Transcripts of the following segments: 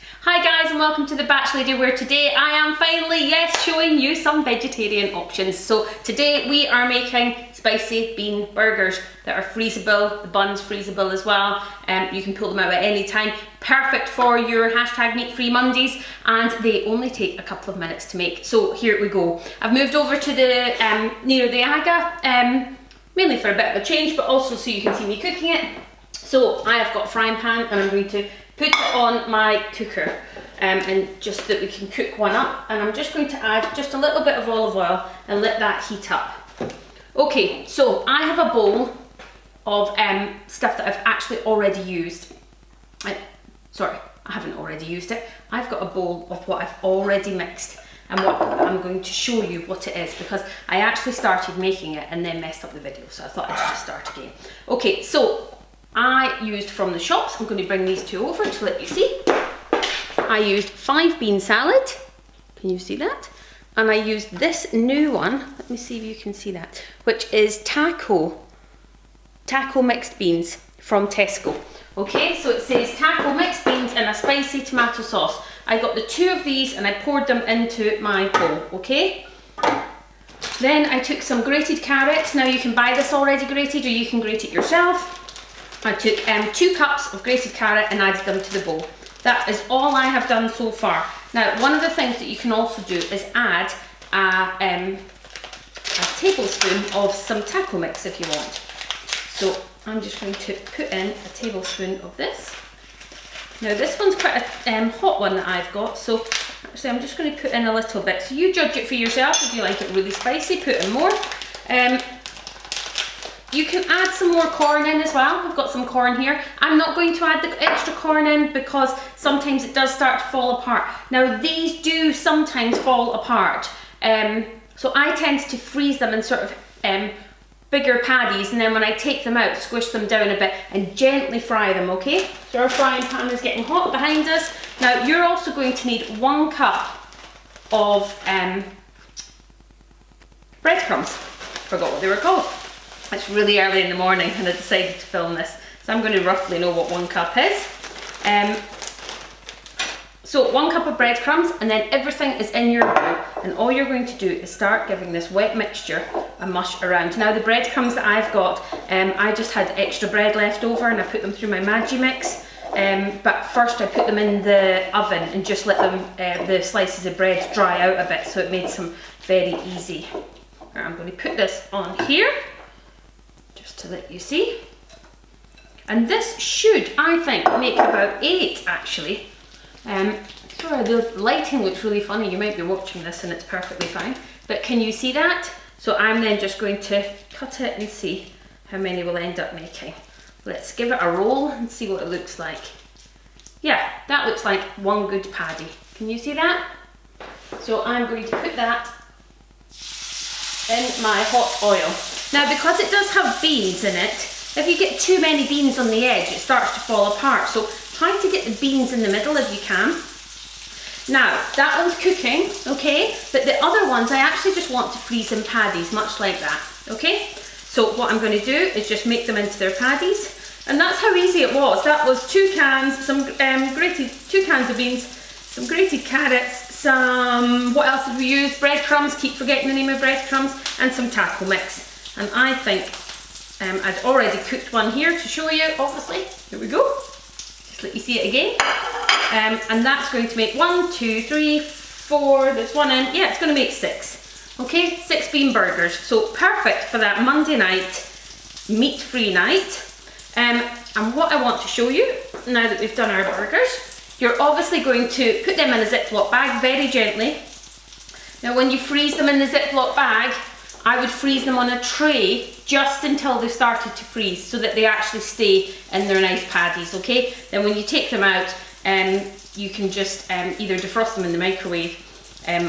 Hi guys and welcome to the Batch Lady, where today I am finally, yes, showing you some vegetarian options. So today we are making spicy bean burgers that are freezable. The bun's freezable as well. You can pull them out at any time. Perfect for your hashtag meat free Mondays, and they only take a couple of minutes to make. So here we go. I've moved over to the near the Aga, mainly for a bit of a change, but also so you can see me cooking it. So I have got a frying pan and I'm going to put it on my cooker, and just that we can cook one up, and I'm just going to add just a little bit of olive oil and let that heat up. Okay, so I have a bowl of stuff that I've actually already used. Sorry, I haven't already used it. I've got a bowl of what I've already mixed, and what I'm going to show you what it is, because I actually started making it and then messed up the video, so I thought I'd just start again. Okay, so I used from the shops, I'm going to bring these two over to let you see. I used 5 bean salad, can you see that? And I used this new one, let me see if you can see that, which is taco mixed beans from Tesco. Okay, so it says taco mixed beans and a spicy tomato sauce. I got the 2 of these and I poured them into my bowl, okay? Then I took some grated carrots. Now you can buy this already grated or you can grate it yourself. I took 2 cups of grated carrot and added them to the bowl. That is all I have done so far. Now, one of the things that you can also do is add a tablespoon of some taco mix if you want. So I'm just going to put in a tablespoon of this. Now this one's quite a hot one that I've got, so actually I'm just going to put in a little bit. So you judge it for yourself. If you like it really spicy, put in more. You can add some more corn in as well. I've got some corn here. I'm not going to add the extra corn in because sometimes it does start to fall apart. Now these do sometimes fall apart. So I tend to freeze them in sort of bigger paddies, and then when I take them out, squish them down a bit and gently fry them, okay? So our frying pan is getting hot behind us. Now you're also going to need 1 cup of breadcrumbs. Forgot what they were called. It's really early in the morning and I decided to film this, so I'm going to roughly know what 1 cup is. So 1 cup of breadcrumbs, and then everything is in your bowl, and all you're going to do is start giving this wet mixture a mush around. Now the breadcrumbs that I've got, I just had extra bread left over and I put them through my Magimix, but first I put them in the oven and just let them, the slices of bread dry out a bit, so it made some very easy. Right, I'm going to put this on here, just to let you see. And this should, I think, make about 8 actually. Sorry, the lighting looks really funny. You might be watching this and it's perfectly fine, but can you see that? So I'm then just going to cut it and see how many we'll end up making. Let's give it a roll and see what it looks like. Yeah, that looks like 1 good paddy. Can you see that? So I'm going to put that in my hot oil. Now because it does have beans in it, if you get too many beans on the edge, it starts to fall apart. So try to get the beans in the middle if you can. Now that one's cooking, okay? But the other ones, I actually just want to freeze in paddies, much like that, okay? So what I'm going to do is just make them into their paddies. And that's how easy it was. That was 2 cans, some 2 cans of beans, some grated carrots, some, what else did we use? Breadcrumbs, keep forgetting the name of breadcrumbs, and some taco mix. And I think I'd already cooked one here to show you, obviously. Here we go. Just let you see it again. And that's going to make 1, 2, 3, 4, there's 1 in. Yeah, it's going to make 6. Okay, 6 bean burgers. So perfect for that Monday night, meat-free night. And what I want to show you, now that we've done our burgers, you're obviously going to put them in a Ziploc bag very gently. Now when you freeze them in the Ziploc bag, I would freeze them on a tray just until they started to freeze, so that they actually stay in their nice paddies, okay? Then when you take them out, you can just either defrost them in the microwave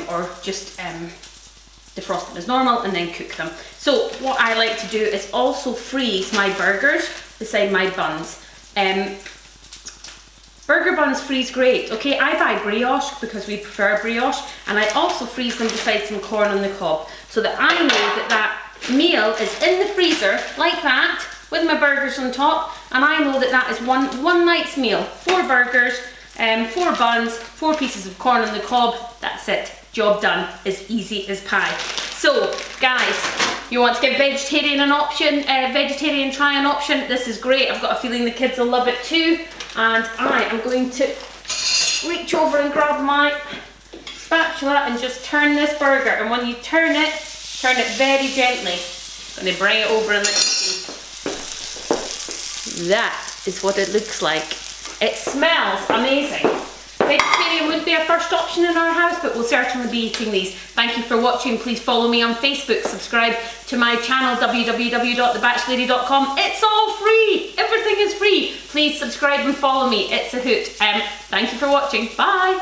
or just defrost them as normal and then cook them. So what I like to do is also freeze my burgers beside my buns. Burger buns freeze great, okay? I buy brioche because we prefer brioche, and I also freeze them beside some corn on the cob, so that I know that that meal is in the freezer like that with my burgers on top, and I know that that is one night's meal. 4 burgers, 4 buns, 4 pieces of corn on the cob. That's it. Job done. As easy as pie. So, guys, you want to give vegetarian an option, vegetarian try an option, this is great. I've got a feeling the kids will love it too. And I am going to reach over and grab my spatula and just turn this burger. And when you turn it very gently. I'm going to bring it over and let you see. That is what it looks like. It smells amazing. Vegetarian would be our first option in our house, but we'll certainly be eating these. Thank you for watching. Please follow me on Facebook. Subscribe to my channel, www.thebatchlady.com. It's all free. Everything is free. Please subscribe and follow me. It's a hoot. Thank you for watching. Bye.